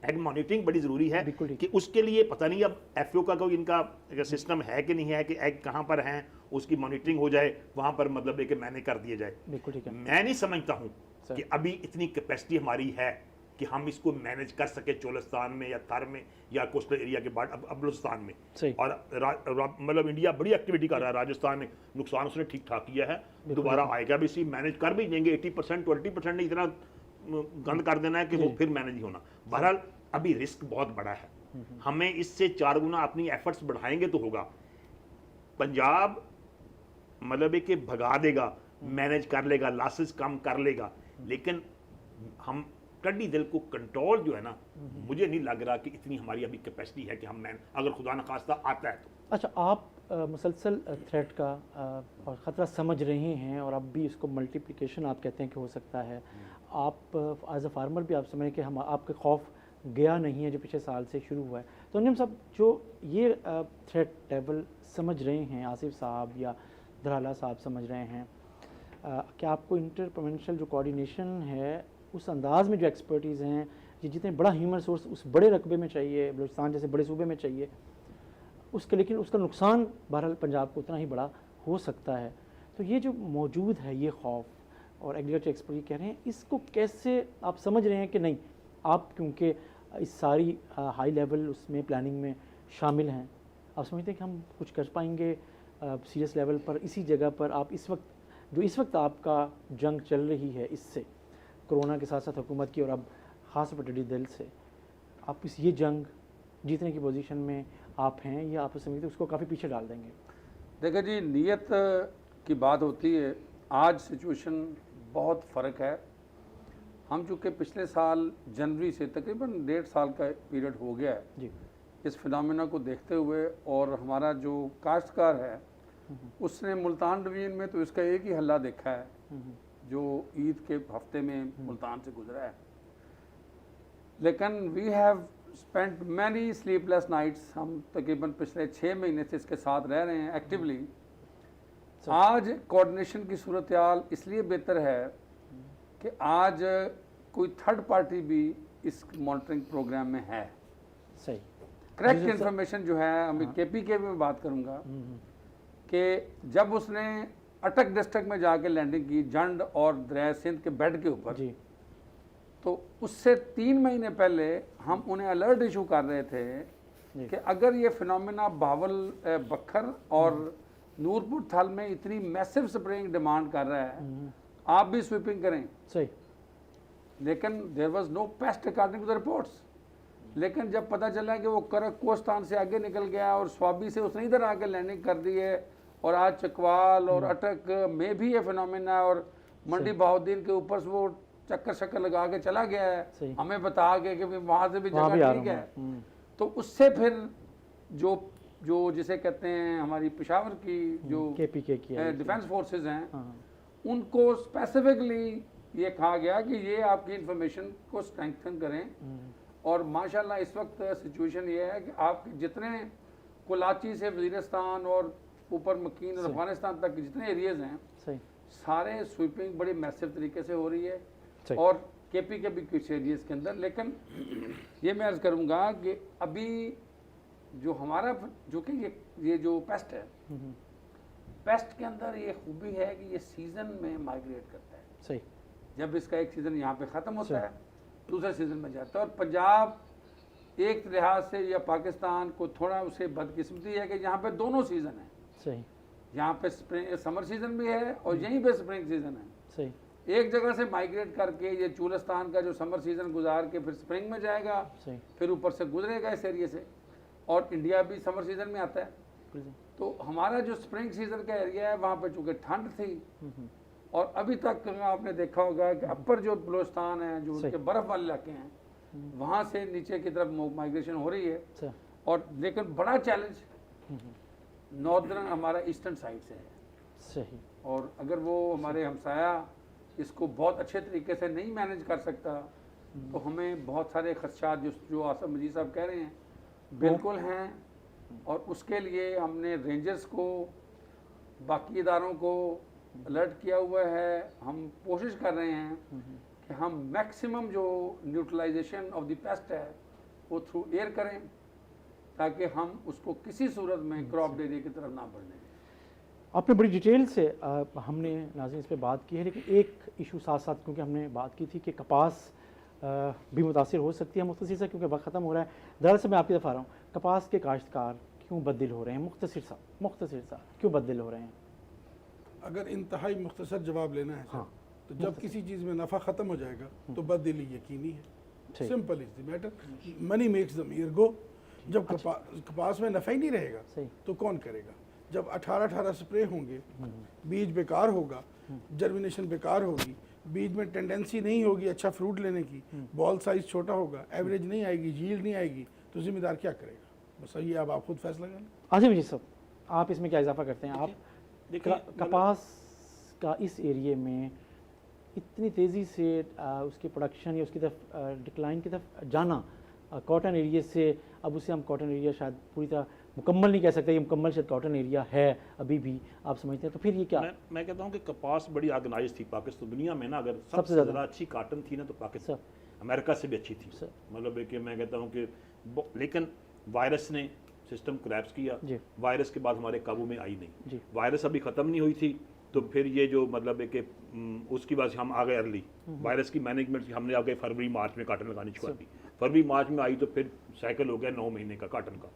एग मॉनिटरिंग बड़ी जरूरी है कि उसके लिए पता नहीं अब FAO का कोई इनका सिस्टम है कि नहीं है कि एग कहाँ पर हैं, उसकी मॉनिटरिंग हो जाए, वहाँ पर मतलब है कि मैंने कर दिया जाए। मैं नहीं समझता हूँ कि अभी इतनी कैपेसिटी हमारी है कि हम इसको मैनेज कर सके चोलिस्तान में या थर में या कोस्टल एरिया के बाद अब बलूचिस्तान में। और मतलब इंडिया बड़ी एक्टिविटी कर रहा है, राजस्थान में नुकसान उसने ठीक ठाक किया है, दोबारा आएगा भी, इसी मैनेज कर भी देंगे। 80% 20% नहीं, इतना गंद कर देना है कि वो फिर मैनेज ही होना। बहरहाल अभी रिस्क बहुत बड़ा है, हमें इससे 4 गुना अपनी एफर्ट्स बढ़ाएंगे तो होगा। पंजाब मतलब कि भगा देगा, मैनेज कर लेगा, लॉसेस कम कर लेगा, लेकिन हम टिड्डी दल को कंट्रोल जो है ना, मुझे नहीं लग रहा कि इतनी हमारी अभी कैपेसिटी है कि हम अगर खुदा न खास्ता आता है तो। अच्छा, आप मुसलसल थ्रेट का और ख़तरा समझ रहे हैं और अब भी इसको मल्टीप्लिकेशन आप कहते हैं कि हो सकता है। आप एज अ फार्मर भी आप समझें कि हम आपके खौफ गया नहीं है जो पिछले साल से शुरू हुआ है। तो अंजुम साहब, जो ये थ्रेट लेवल समझ रहे हैं, आसिफ साहब या धराला साहब समझ रहे हैं, क्या आपको इंटर प्रोविंशियल जो कोऑर्डिनेशन है उस अंदाज़ में जो एक्सपर्टीज़ हैं, ये जितने बड़ा ह्यूमन रिसोर्स उस बड़े रकबे में चाहिए, बलूचिस्तान जैसे बड़े सूबे में चाहिए उसके, लेकिन उसका नुकसान बहरहाल पंजाब को उतना ही बड़ा हो सकता है। तो ये जो मौजूद है ये खौफ और एग्रीकल्चर एक्सपर्ट ये कह रहे हैं, इसको कैसे आप समझ रहे हैं कि नहीं, आप क्योंकि इस सारी हाई लेवल उसमें प्लानिंग में शामिल हैं, आप समझते हैं कि हम कुछ कर पाएंगे सीरियस लेवल पर इसी जगह पर? आप इस वक्त आपका जंग चल रही है इससे, कोरोना के साथ साथ हुकूमत की और अब ख़ास पर टिड्डी दल से, आप ये जंग जीतने की पोजीशन में आप हैं या आप समझते उसको काफ़ी पीछे डाल देंगे? देखिए जी, नीयत की बात होती है। आज सिचुएशन बहुत फ़र्क है। हम चूँकि पिछले साल जनवरी से तकरीबन 1.5 साल का पीरियड हो गया है जी इस फिनोमेना को देखते हुए, और हमारा जो काश्तकार है उसने मुल्तान डिवीज़न में तो इसका एक ही हल्ला देखा है, जो ईद के हफ्ते में मुल्तान से गुजरा है, लेकिन we have spent many sleepless nights. हम तकरीबन पिछले 6 महीने से इसके साथ रह रहे हैं एक्टिवली। आज कोऑर्डिनेशन की सूरत हाल इसलिए बेहतर है कि आज कोई थर्ड पार्टी भी इस मॉनिटरिंग प्रोग्राम में है। सही करेक्ट इन्फॉर्मेशन जो है, अभी केपी के भी मैं बात करूंगा कि जब उसने अटक डिस्ट्रिक्ट में जाके लैंडिंग की जंड और दरिया सिंध के बेड के ऊपर, तो उससे 3 महीने पहले हम उन्हें अलर्ट इशू कर रहे थे कि अगर ये फिनोमेना भावल बखर और नूरपुर थल में इतनी मैसिव स्प्रेइंग डिमांड कर रहा है, आप भी स्वीपिंग करें। सही। लेकिन there was no pest according to the reports. लेकिन जब पता चला कि वो करक कोस्तान से आगे निकल गया और स्वाबी से उसने इधर आके लैंडिंग कर दी है, और आज चकवाल और अटक में भी ये फिनोमेना, और मंडी बहाउद्दीन के ऊपर से वो चक्कर शक्कर लगा के चला गया है, हमें बता के कि वहाँ से भी जगह ठीक है। तो उससे फिर जो जिसे कहते हैं हमारी पेशावर की जो केपीके की डिफेंस फोर्सेस हैं, उनको स्पेसिफिकली ये कहा गया कि ये आपकी इंफॉर्मेशन को स्ट्रेंथन करें। और माशाल्लाह इस वक्त सिचुएशन ये है कि आप जितने कुलाची से वज़ीरिस्तान और ऊपर मकीन और अफगानिस्तान तक के जितने एरियाज हैं, सारे स्वीपिंग बड़ी मैसिव तरीके से हो रही है, और केपी के भी कुछ एरियाज के अंदर। लेकिन ये मैं अर्ज़ करूँगा कि अभी जो हमारा जो कि ये जो पेस्ट है, पेस्ट के अंदर ये खूबी है कि ये सीज़न में माइग्रेट करता है। सही। जब इसका एक सीज़न यहाँ पे ख़त्म होता है, दूसरे सीज़न में जाता है। और पंजाब एक लिहाज से या पाकिस्तान को थोड़ा उसे बदकिस्मती है कि यहाँ पे दोनों सीज़न है। सही। यहाँ पे समर सीज़न भी है और यहीं पे स्प्रिंग सीज़न है। सही। एक जगह से माइग्रेट करके ये चूलिस्तान का जो समर सीज़न गुजार के फिर स्प्रिंग में जाएगा, फिर ऊपर से गुजरेगा इस एरिए से, और इंडिया भी समर सीज़न में आता है। तो हमारा जो स्प्रिंग सीज़न का एरिया है वहाँ पे चूँकि ठंड थी, और अभी तक आपने देखा होगा कि अपर जो बलोचिस्तान है, जो उनके बर्फ़ वाले इलाके हैं, वहाँ से नीचे की तरफ माइग्रेशन हो रही है। और लेकिन बड़ा चैलेंज नॉर्दर्न हमारा ईस्टर्न साइड से है। सही। और अगर वो हमारे हमसाया इसको बहुत अच्छे तरीके से नहीं मैनेज कर सकता, तो हमें बहुत सारे खदशात जो आसम मजीद साहब कह रहे हैं बिल्कुल हैं। और उसके लिए हमने रेंजर्स को, बाकी इदारों को अलर्ट किया हुआ है। हम कोशिश कर रहे हैं कि हम मैक्सिमम जो न्यूट्रलाइजेशन ऑफ द पेस्ट है वो थ्रू एयर करें, ताकि हम उसको किसी सूरत में क्रॉप एरिया की तरफ ना बढ़ने दें। आपने बड़ी डिटेल से हमने नाज़रीन इस पे बात की है, लेकिन एक इशू साथ साथ, क्योंकि हमने बात की थी कि कपास भी मुतासिर हो सकती है, मुख्तसर सा, क्योंकि वक्त ख़त्म हो रहा है। दरअसल मैं आपकी तरफ आ रहा हूँ, कपास के काश्तकार क्यों बददिल हो रहे हैं? मुख्तसर सा क्यों बददिल हो रहे हैं? अगर इंतहाई मुख्तसर जवाब लेना है, हाँ, तो जब किसी चीज़ में नफ़ा ख़त्म हो जाएगा तो बददिली यकीनी है। Simple is the matter. Money makes the mare go. जब कपास में नफ़ा ही नहीं रहेगा तो कौन करेगा? जब 18 स्प्रे होंगे, बीज बेकार होगा, जर्मिनेशन बेकार होगी, बीज में टेंडेंसी नहीं होगी अच्छा फ्रूट लेने की, बॉल साइज छोटा होगा, एवरेज नहीं आएगी, यील्ड नहीं आएगी, तो जिम्मेदार क्या करेगा? बस ये अब आप खुद फैसला करें। आज़म जी साहब, आप इसमें क्या इजाफा करते हैं? आप कपास का इस एरिए में इतनी तेज़ी से उसकी प्रोडक्शन या उसकी तरफ डिक्लाइन की तरफ जाना, कॉटन एरिया से, अब उसे हम कॉटन एरिया शायद पूरी तरह मुकम्मल नहीं कह सकते, ये मुकम्मल शायद कॉटन एरिया है अभी भी, आप समझते हैं? तो फिर ये क्या? मैं कहता हूँ कि कपास बड़ी ऑर्गेनाइज थी पाकिस्तान दुनिया में ना। अगर सबसे ज़्यादा अच्छी कॉटन थी ना तो पाकिस्तान अमेरिका से भी अच्छी थी। मतलब कि मैं कहता हूँ कि लेकिन वायरस ने सिस्टम क्रैप्स किया, वायरस के बाद हमारे काबू में आई नहीं। वायरस अभी ख़त्म नहीं हुई थी, तो फिर ये जो मतलब है कि उसकी वजह से हम आ गए अर्ली। वायरस की मैनेजमेंट हमने आगे फरवरी मार्च में काटन लगानी शुरू की। फरवरी मार्च में आई तो फिर साइकिल हो गया 9 महीने का काटन का।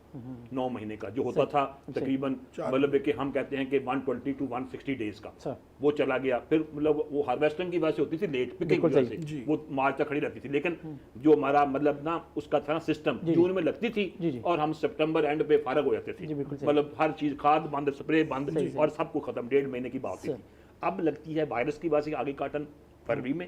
9 महीने का जो होता था तकरीबन, मतलब कि हम कहते हैं कि 120 to 160 डेज का, वो चला गया। फिर मतलब वो हार्वेस्टिंग की वजह से होती थी, लेट पिकिंग की वजह से वो मार्च तक खड़ी रहती थी। लेकिन जो हमारा मतलब ना उसका था सिस्टम, जून में लगती थी और हम सितंबर एंड पे फारग हो जाते थे। मतलब हर चीज, खाद बंद, स्प्रे बंद, और सब कुछ खत्म। 1.5 महीने की बात थी। अब लगती है वायरस की वजह से आगे काटन फरवरी में,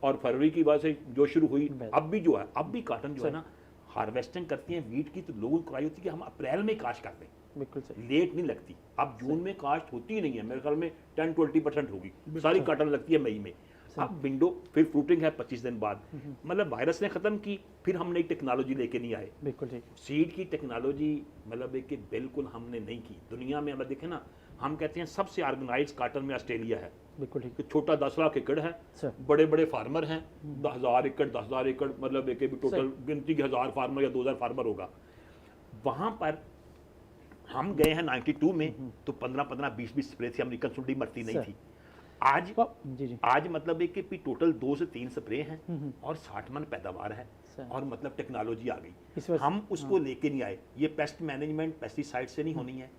और फरवरी की वजह से जो शुरू हुई, अब भी जो है, अब भी काटन जो है ना हार्वेस्टिंग करती है वीट की, तो लोगों को आई होती है कि हम अप्रैल में काश कर दें। बिल्कुल सही। लेट नहीं लगती। अब जून में काश्त होती ही नहीं है, मेरे ख्याल में 10-20% होगी, सारी कॉटन लगती है मई में। अब विंडो फिर फ्रूटिंग है 25 दिन बाद, मतलब वायरस ने खत्म की, फिर हम नई टेक्नोलॉजी लेके नहीं आए। बिल्कुल ठीक। सीड की टेक्नोलॉजी मतलब कि बिल्कुल हमने नहीं की दुनिया में। हम देखें ना, हम कहते हैं सबसे ऑर्गेनाइज कॉटन में ऑस्ट्रेलिया है, बिल्कुल ठीक। कि छोटा 10 लाख एकड़ है, बड़े बड़े फार्मर हैं, 10,000 एकड़ 10,000 एकड़, मतलब एक भी टोटल गिनती के 1000 फार्मर या 2000 फार्मर होगा। वहाँ पर हम गए हैं 92 में, तो 15-20 स्प्रे थी, अमेरिकन सुंडी मरती नहीं थी। आज जी। आज मतलब एक कि टोटल 2 से 3 स्प्रे हैं और 60 मन पैदावार है, और मतलब टेक्नोलॉजी आ गई। हम उसको लेके नहीं आए। ये पेस्ट मैनेजमेंट पेस्टिसाइड से नहीं होनी है,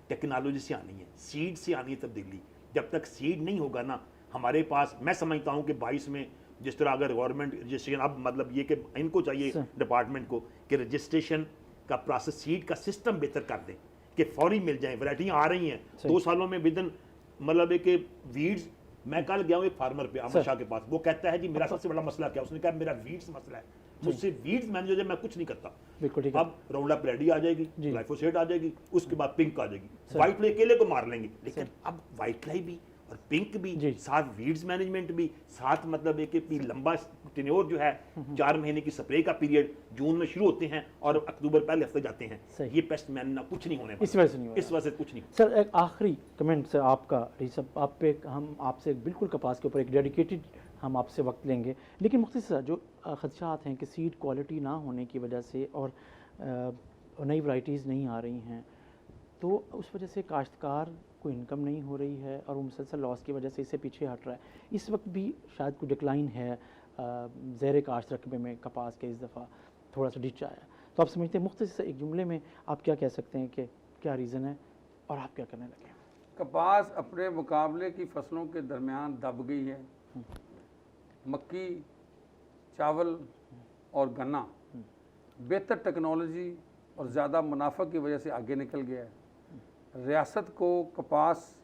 टेक्नोलॉजी से आनी है, सीड से आनी है तब्दीली। जब तक सीड नहीं होगा ना हमारे पास, मैं समझता हूँ कि 22 में जिस तरह अगर गवर्नमेंट रजिस्ट्रेशन, अब मतलब ये कि इनको चाहिए डिपार्टमेंट को कि रजिस्ट्रेशन का प्रोसेस, सीड का सिस्टम बेहतर कर दें कि फौरी मिल जाए। वैरायटियाँ आ रही हैं 2 सालों में विदिन, मतलब एक वीड्स। मैं कल गया हूँ एक फार्मर पे, अमर शाह के पास, वो कहता है जी मेरा सबसे बड़ा मसला क्या है, उसने कहा मेरा वीड्स मसला है, मुझसे वीड्स मैनेज हो जाए मैं कुछ नहीं करता। बिल्कुल ठीक। अब राउंडअप रेडी आ जाएगी, ग्लाइफोसेट आ जाएगी, उसके बाद पिंक आ जाएगी, व्हाइट फ्लाई केले को मार लेंगे, लेकिन अब व्हाइट फ्लाई भी और पिंक भी, साथ वीड्स मैनेजमेंट भी, साथ मतलब एक लंबा टेन्योर जो है 4 महीने की स्प्रे का पीरियड जून में शुरू होते हैं और अक्टूबर पहले हफ्ते जाते हैं। ये पेस्ट मैनेजमेंट कुछ नहीं होने, इस वजह से नहीं हो, इस वजह से कुछ नहीं। सर एक आखिरी कमेंट सर आपका, सब आप पे हम आपसे बिल्कुल कपास के ऊपर एक डेडिकेटेड हम आपसे वक्त लेंगे, लेकिन मुख्तसर जो खदशात हैं कि सीड क्वालिटी ना होने की वजह से और नई वैरायटीज़ नहीं आ रही हैं, तो उस वजह से काश्तकार को इनकम नहीं हो रही है और वो मुसलसल लॉस की वजह से इससे पीछे हट रहा है। इस वक्त भी शायद कोई डिक्लाइन है ज़ेर काश्त रकबे में कपास के, इस दफ़ा थोड़ा सा डिच आया। तो आप समझते हैं मुख्तसर एक जुमले में आप क्या कह सकते हैं कि क्या रीज़न है और आप क्या करने लगे? कपास अपने मुकाबले की फसलों के दरमियान दब गई है। मक्की, चावल और गन्ना बेहतर टेक्नोलॉजी और ज़्यादा मुनाफा की वजह से आगे निकल गया है। रियासत को कपास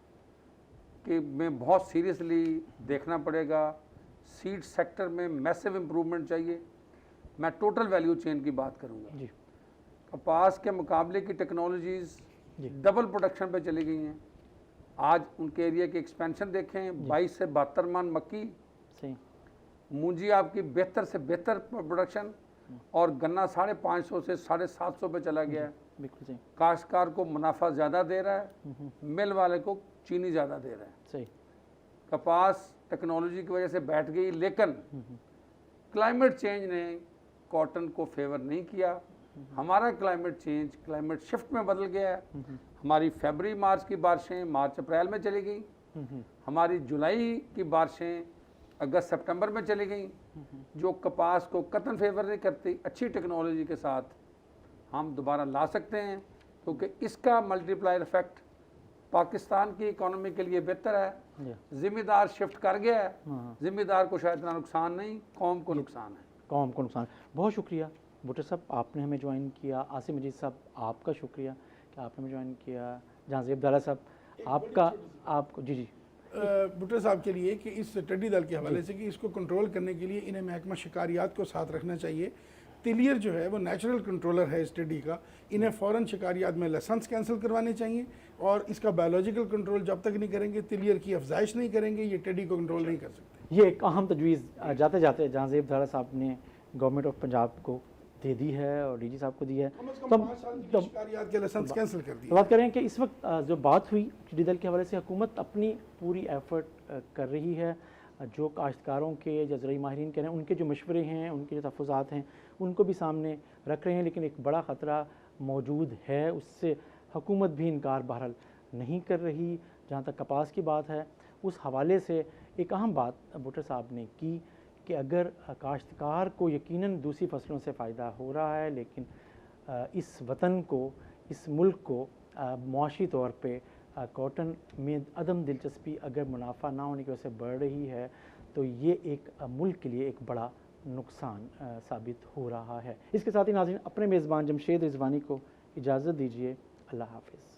के में बहुत सीरियसली देखना पड़ेगा। सीड सेक्टर में मैसिव इम्प्रूवमेंट चाहिए। मैं टोटल वैल्यू चेन की बात करूंगा। कपास के मुकाबले की टेक्नोलॉजीज़ डबल प्रोडक्शन पे चली गई हैं। आज उनके एरिया की एक्सपेंशन देखें, 22 से 72 मन मक्की, मूंजी आपकी बेहतर से बेहतर प्रोडक्शन, और गन्ना 550 से 750 पे चला गया है। बिल्कुल सही। काश्तकार को मुनाफा ज़्यादा दे रहा है, मिल वाले को चीनी ज़्यादा दे रहा है। सही। कपास टेक्नोलॉजी की वजह से बैठ गई, लेकिन क्लाइमेट चेंज ने कॉटन को फेवर नहीं किया। हमारा क्लाइमेट चेंज क्लाइमेट शिफ्ट में बदल गया है। हमारी फरवरी मार्च की बारिशें मार्च अप्रैल में चली गई, हमारी जुलाई की बारिशें अगस्त सितंबर में चली गई, जो कपास को कतन फेवर नहीं करती। अच्छी टेक्नोलॉजी के साथ हम दोबारा ला सकते हैं, क्योंकि इसका मल्टीप्लायर इफेक्ट पाकिस्तान की इकोनॉमी के लिए बेहतर है। जिम्मेदार शिफ्ट कर गया है, जिम्मेदार को शायद इतना नुकसान नहीं, कौम को नुकसान है। कौम को नुकसान। बहुत शुक्रिया भुट्टो साहब, आपने हमें ज्वाइन किया। आसिम मजीद साहब आपका शुक्रिया कि आपने हमें ज्वाइन किया। जहांज़ीब अब्दुल्ला साहब आपका, आपको जी भुट्टो साहब के लिए कि इस टिड्डी दल के हवाले से कि इसको कंट्रोल करने के लिए इन्हें महकमा शिकारियात को साथ रखना चाहिए। तिलियर जो है वो नेचुरल कंट्रोलर है इस टिड्डी का, इन्हें फ़ौरन शिकारियात में लाइसेंस कैंसिल करवाने चाहिए, और इसका बायोलॉजिकल कंट्रोल जब तक नहीं करेंगे, तिलियर की अफजाइश नहीं करेंगे, ये टिड्डी को कंट्रोल नहीं कर सकते। ये एक अहम तजवीज़ जाते जाते जहांज़ीब अब्दुल्ला साहब ने गवर्नमेंट ऑफ पंजाब को दे दी है और डीजी साहब को दी है। तो बात करें कि इस वक्त जो बात हुई टिड्डी दल के हवाले से, हुकूमत अपनी पूरी एफर्ट कर रही है। जो काश्तकारों के या ज़राई माहिरीन कह रहे हैं, उनके जो मशवरे हैं, उनके जो तहफ़्फ़ुज़ात हैं, उनको भी सामने रख रहे हैं, लेकिन एक बड़ा ख़तरा मौजूद है, उससे हुकूमत भी इनकार बहरहाल नहीं कर रही। जहाँ तक कपास की बात है, उस हवाले से एक अहम बात भुट्टो साहब ने की कि अगर काश्तकार को यकीनन दूसरी फसलों से फ़ायदा हो रहा है, लेकिन इस वतन को, इस मुल्क को मुआशी तौर पे कॉटन में अदम दिलचस्पी अगर मुनाफा ना होने की वजह से बढ़ रही है, तो ये एक मुल्क के लिए एक बड़ा नुकसान साबित हो रहा है। इसके साथ ही नाज़रीन, अपने मेज़बान जमशेद रिजवानी को इजाज़त दीजिए। अल्लाह हाफ़िज़।